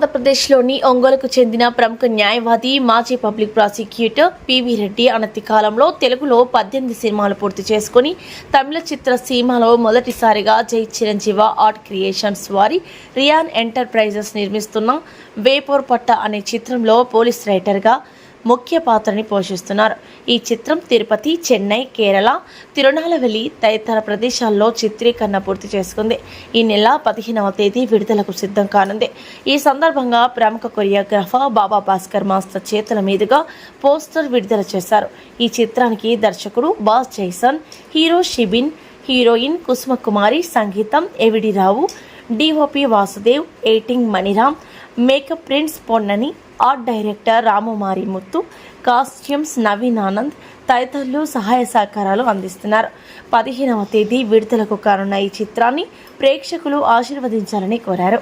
ఆంధ్రప్రదేశ్లోని ఒంగోలుకు చెందిన ప్రముఖ న్యాయవాది మాజీ పబ్లిక్ ప్రాసిక్యూటర్ పివి రెడ్డి అనతి కాలంలో తెలుగులో 18 సినిమాలు పూర్తి చేసుకుని తమిళ చిత్ర సీమలో మొదటిసారిగా జై చిరంజీవ ఆర్ట్ క్రియేషన్స్ వారి రియాన్ ఎంటర్ప్రైజెస్ నిర్మిస్తున్న వేపూర్ పట్ట అనే చిత్రంలో పోలీస్ రైటర్గా ముఖ్య పాత్రని పోషిస్తున్నారు. ఈ చిత్రం తిరుపతి, చెన్నై, కేరళ, తిరునాలవెల్లి తదితర ప్రదేశాల్లో చిత్రీకరణ పూర్తి చేసుకుంది. ఈ నెల 15వ తేదీ విడుదలకు సిద్ధం కానుంది. ఈ సందర్భంగా ప్రముఖ కొరియోగ్రాఫర్ బాబా భాస్కర్ మాస్టర్ చేతుల మీదుగా పోస్టర్ విడుదల చేశారు. ఈ చిత్రానికి దర్శకుడు బాస్ జైసన్, హీరో షిబిన్, హీరోయిన్ కుసుమ కుమారి, సంగీతం AVD Rao, DOP Vasudev, editing Maniram, makeup Prince Ponnani, art director Ramumari Muthu, costumes Naveen Anand తదితరులు సహాయ సహకారాలు అందిస్తున్నారు. 15వ తేదీ విడుదలకు కానున్న ఈ చిత్రాన్ని ప్రేక్షకులు ఆశీర్వదించాలని కోరారు.